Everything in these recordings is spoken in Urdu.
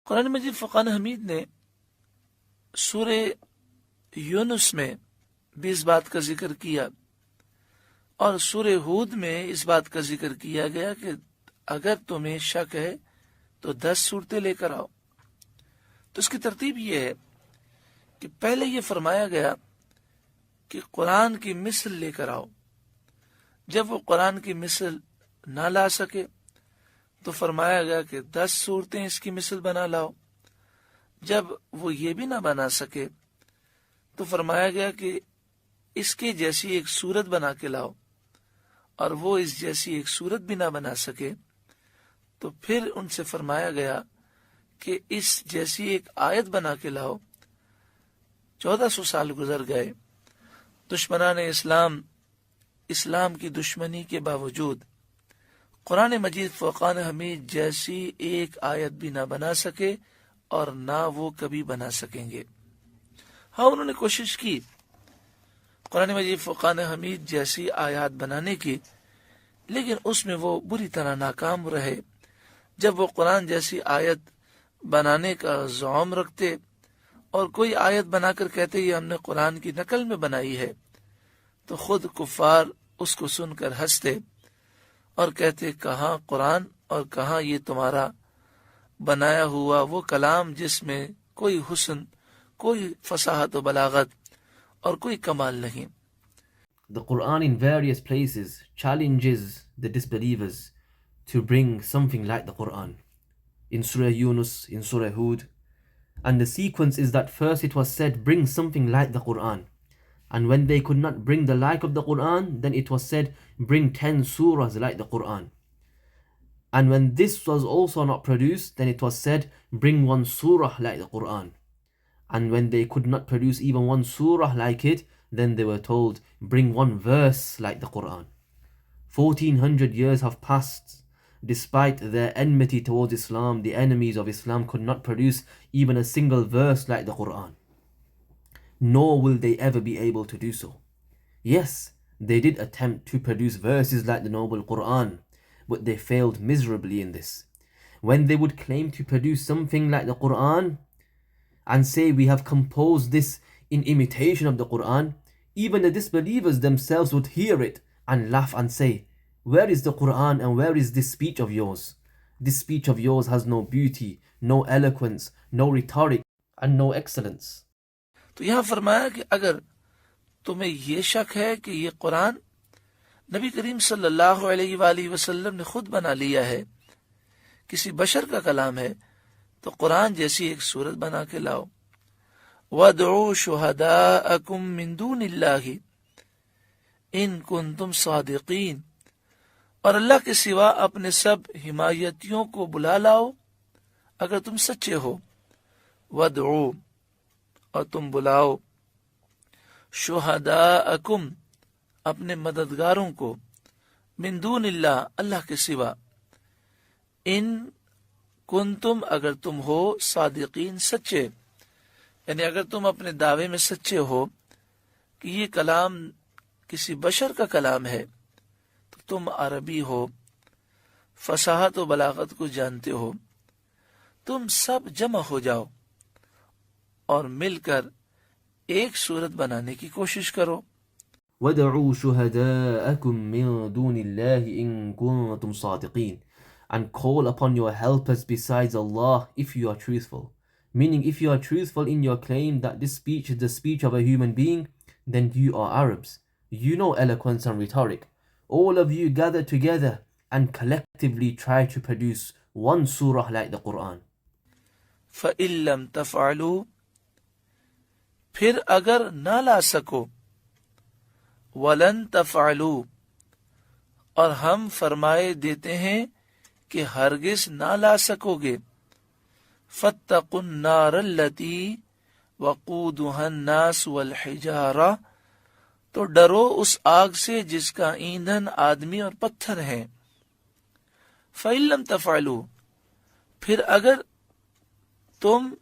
قرآن مجید فرقان حمید نے سورہ یونس میں بھی اس بات کا ذکر کیا اور سورہ ہود میں اس بات کا ذکر کیا گیا کہ اگر تمہیں شک ہے تو 10 صورتیں لے کر آؤ. تو اس کی ترتیب یہ ہے کہ پہلے یہ فرمایا گیا کہ قرآن کی مثل لے کر آؤ. جب وہ قرآن کی مثل نہ لا سکے تو فرمایا گیا کہ 10 صورتیں اس کی مثل بنا لاؤ. جب وہ یہ بھی نہ بنا سکے تو فرمایا گیا کہ اس کے جیسی ایک صورت بنا کے لاؤ، اور وہ اس جیسی ایک صورت بھی نہ بنا سکے تو پھر ان سے فرمایا گیا کہ اس جیسی ایک آیت بنا کے لاؤ. 1400 سال گزر گئے. دشمنان اسلام کی دشمنی کے باوجود قرآن مجید فرقان حمید جیسی ایک آیت بھی نہ بنا سکے اور نہ وہ کبھی بنا سکیں گے. ہاں، انہوں نے کوشش کی قرآن مجید فرقان حمید جیسی آیات بنانے کی، لیکن اس میں وہ بری طرح ناکام رہے. جب وہ قرآن جیسی آیت بنانے کا زعم رکھتے اور کوئی آیت بنا کر کہتے یہ ہم نے قرآن کی نقل میں بنائی ہے، تو خود کفار اس کو سن کر ہنستے اور کہتے کہاں قرآن اور کہاں یہ تمہارا بنایا ہوا وہ کلام جس میں کوئی حسن، کوئی فصاحت و بلاغت اور کوئی کمال نہیں. The Quran in various places challenges the disbelievers to bring something like the Quran. In Surah Yunus, in Surah Hud. And the sequence is that first it was said, bring something like the Quran. And when they could not bring the like of the Quran, then it was said, bring 10 surahs like the Quran. And when this was also not produced, then it was said, bring 1 surah like the Quran. And when they could not produce even 1 surah like it, then they were told, bring 1 verse like the Quran. 1400 years have passed. Despite their enmity towards Islam, the enemies of Islam could not produce even a single verse like the Quran. Nor will they ever be able to do so. Yes, they did attempt to produce verses like the noble Quran, but they failed miserably in this. When they would claim to produce something like the Quran and say we have composed this in imitation of the Quran, even the disbelievers themselves would hear it and laugh and say, where is the Quran and where is this speech of yours? This speech of yours has no beauty, no eloquence, no rhetoric, and no excellence. تو یہاں فرمایا کہ اگر تمہیں یہ شک ہے کہ یہ قرآن نبی کریم صلی اللہ علیہ وآلہ وسلم نے خود بنا لیا ہے، کسی بشر کا کلام ہے، تو قرآن جیسی ایک صورت بنا کے لاؤ. وَادْعُوا شُهَدَاءَكُم مِّن دُونِ اللَّهِ إِن كُنتُمْ صَادِقِينَ، اور اللہ کے سوا اپنے سب حمایتیوں کو بلا لاؤ اگر تم سچے ہو. وَادْعُوا، اور تم بلاؤ، شہداءکم، اپنے مددگاروں کو، من دون اللہ، اللہ کے سوا، ان کنتم، اگر تم ہو، صادقین، سچے، یعنی اگر تم اپنے دعوے میں سچے ہو کہ یہ کلام کسی بشر کا کلام ہے، تو تم عربی ہو، فصاحت و بلاغت کو جانتے ہو، تم سب جمع ہو جاؤ اور مل کر ایک صورت بنانے کی کوشش کرو. وَادْعُوا شُهَدَاءَكُم مِّن دُونِ اللَّهِ إِن كُنتُمْ صَادِقِينَ, and call upon your helpers besides Allah if you are truthful. Meaning, if you are truthful in your claim that this speech is the speech of a human being, then you are Arabs. You know eloquence and rhetoric. All of you gather together and collectively try to produce 1 surah like the Quran. فَإِن لَّمْ تَفْعَلُوا، پھر اگر نہ لا سکو، وَلَن تَفْعَلُوا، اور ہم فرمائے دیتے ہیں کہ ہرگز نہ لا سکو گے، فَاتَّقُوا النَّارَ الَّتِي وَقُودُهَا النَّاسُ وَالْحِجَارَةُ، تو ڈرو اس آگ سے جس کا ایندھن آدمی اور پتھر ہیں. فَإِن لَّمْ تَفْعَلُوا، پھر اگر تم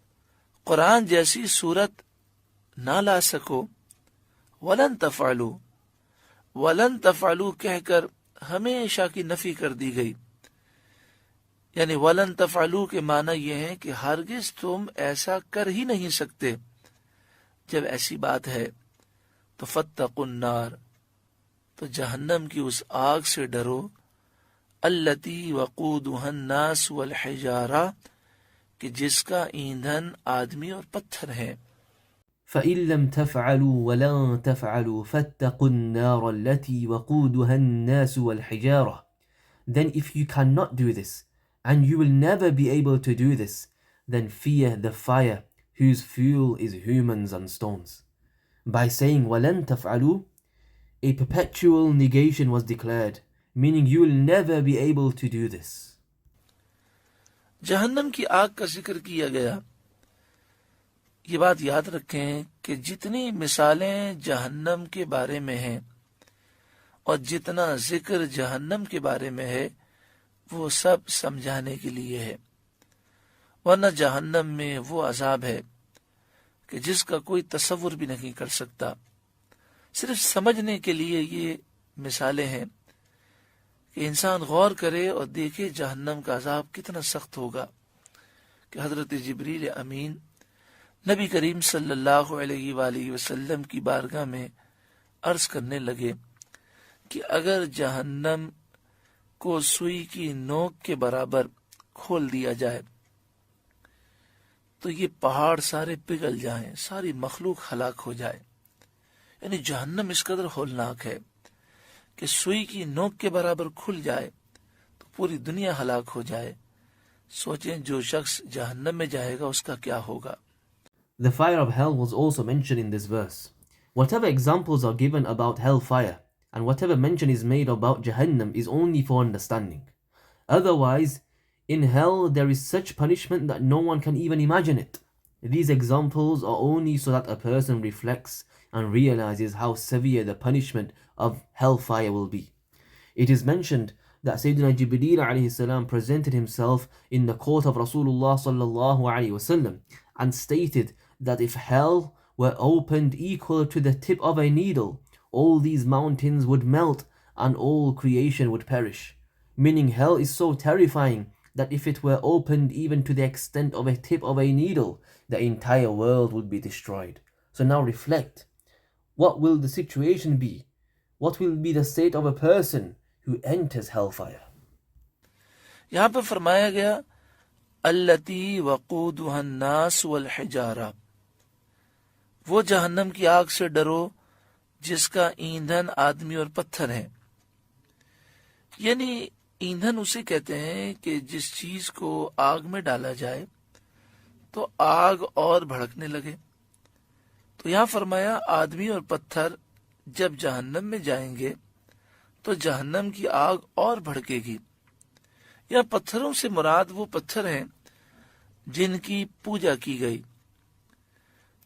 قرآن جیسی صورت نہ لا سکو، وَلَن تَفْعَلُوا، وَلَن تَفْعَلُوا کہہ کر ہمیشہ کی نفی کر دی گئی. یعنی ولن تفعلوا کے معنی یہ ہے کہ ہرگز تم ایسا کر ہی نہیں سکتے. جب ایسی بات ہے تو فاتقوا النار، تو جہنم کی اس آگ سے ڈرو، التی وقودها الناس والحجارہ، کہ جس کا ایندھن آدمی اور پتھر ہیں. فَإِن لَمْ تَفْعَلُوا وَلَن تَفْعَلُوا فَاتَّقُوا النَّارَ الَّتِي وَقُودُهَا النَّاسُ وَالْحِجَارَةُ. Then if you cannot do this, and you will never be able to do this, then fear the fire whose fuel is humans and stones. By saying وَلَن تَفْعَلُوا, a perpetual negation was declared, meaning you will never be able to do this. جہنم کی آگ کا ذکر کیا گیا. یہ بات یاد رکھیں کہ جتنی مثالیں جہنم کے بارے میں ہیں اور جتنا ذکر جہنم کے بارے میں ہے وہ سب سمجھانے کے لیے ہے، ورنہ جہنم میں وہ عذاب ہے کہ جس کا کوئی تصور بھی نہیں کر سکتا. صرف سمجھنے کے لیے یہ مثالیں ہیں کہ انسان غور کرے اور دیکھے جہنم کا عذاب کتنا سخت ہوگا. کہ حضرت جبریل امین نبی کریم صلی اللہ علیہ وآلہ وسلم کی بارگاہ میں عرض کرنے لگے کہ اگر جہنم کو سوئی کی نوک کے برابر کھول دیا جائے تو یہ پہاڑ سارے پگھل جائیں، ساری مخلوق ہلاک ہو جائے. یعنی جہنم اس قدر ہولناک ہے کہ سوئی کی نوک کے برابر کھل جائے تو پوری دنیا ہلاک ہو جائے. سوچیں جو شخص جہنم میں جائے گا اس کا کیا ہوگا. The fire of hell was also mentioned in this verse. Whatever examples are given about hellfire and whatever mention is made about Jahannam is only for understanding. Otherwise, in hell there is such punishment that no one can even imagine it. These examples are only so that a person reflects and realizes how severe the punishment of hellfire will be. It is mentioned that Sayyidina Jibreel alayhi salam presented himself in the court of Rasulullah sallallahu alayhi wasallam and stated that if hell were opened equal to the tip of a needle, all these mountains would melt and all creation would perish. Meaning hell is so terrifying that if it were opened even to the extent of a tip of a needle, the entire world would be destroyed. So now reflect. What will the situation be? What will be the state of a person who enters hellfire? یہاں پر فرمایا گیا التی وقودها الناس والحجارہ، وہ جہنم کی آگ سے ڈرو جس کا ایندھن آدمی اور پتھر ہیں. یعنی ایندھن اسے کہتے ہیں کہ جس چیز کو آگ میں ڈالا جائے تو آگ اور بھڑکنے لگے. تو یہاں فرمایا آدمی اور پتھر جب جہنم میں جائیں گے تو جہنم کی آگ اور بھڑکے گی. یا پتھروں سے مراد وہ پتھر ہیں جن کی پوجا کی گئی.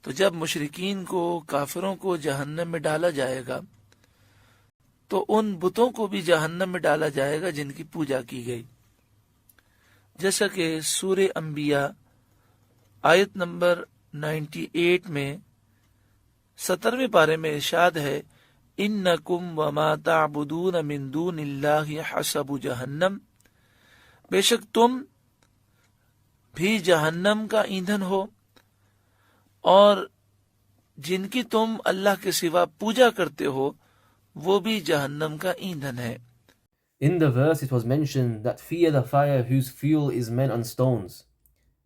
تو جب مشرکین کو، کافروں کو جہنم میں ڈالا جائے گا تو ان بتوں کو بھی جہنم میں ڈالا جائے گا جن کی پوجا کی گئی. جیسا کہ سورہ انبیاء آیت نمبر 98 میں 17ویں پارے میں ارشاد ہے انکم وما تعبدون من دون اللہ حسب جہنم، بے شک تم بھی جہنم کا ایندھن ہو اور جن کی تم اللہ کے سوا پوجا کرتے ہو وہ بھی جہنم کا ایندھن ہے. In the verse it was mentioned that fear the fire whose fuel is men and stones.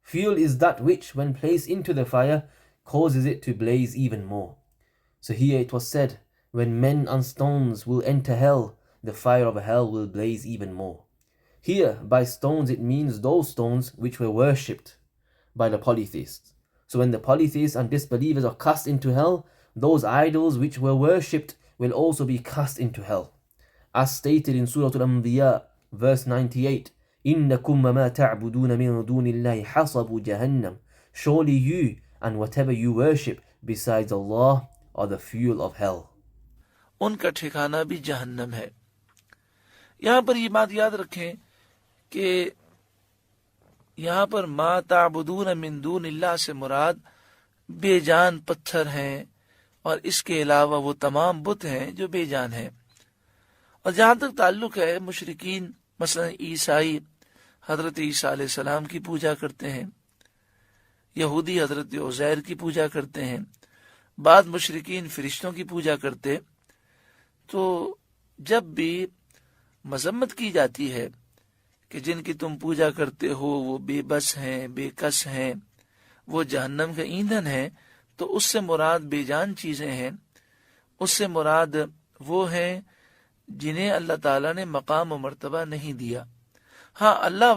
Fuel is that which, when placed into the fire, causes it to blaze even more. So here it was said, when men and stones will enter hell, the fire of hell will blaze even more. Here, by stones, it means those stones which were worshipped by the polytheists. So when the polytheists and disbelievers are cast into hell, those idols which were worshipped will also be cast into hell. As stated in Surah Al-Anbiya, verse 98, إِنَّكُمْ وَمَا تَعْبُدُونَ مِن دُونِ اللَّهِ حَصَبُ جَهَنَّمْ. Surely you and whatever you worship besides Allah are the fuel of hell. ان کا ٹھکانہ بھی جہنم ہے. یہاں پر یہ بات یاد رکھیں کہ یہاں پر ما تعبدون من دون اللہ سے مراد بے جان پتھر ہیں اور اس کے علاوہ وہ تمام بت ہیں جو بے جان ہیں. اور جہاں تک تعلق ہے مشرکین مثلا عیسائی حضرت عیسیٰ علیہ السلام کی پوجا کرتے ہیں، یہودی حضرت عزیر کی پوجا کرتے ہیں، بعض مشرکین فرشتوں کی پوجا کرتے۔ تو جب بھی مذمت کی جاتی ہے کہ جن کی تم پوجا کرتے ہو وہ بے بس ہیں، بے کس ہیں، وہ جہنم کا ایندھن ہے، تو اس سے مراد بے جان چیزیں ہیں، اس سے مراد وہ ہیں جنہیں اللہ تعالیٰ نے مقام و مرتبہ نہیں دیا۔ ہاں اللہ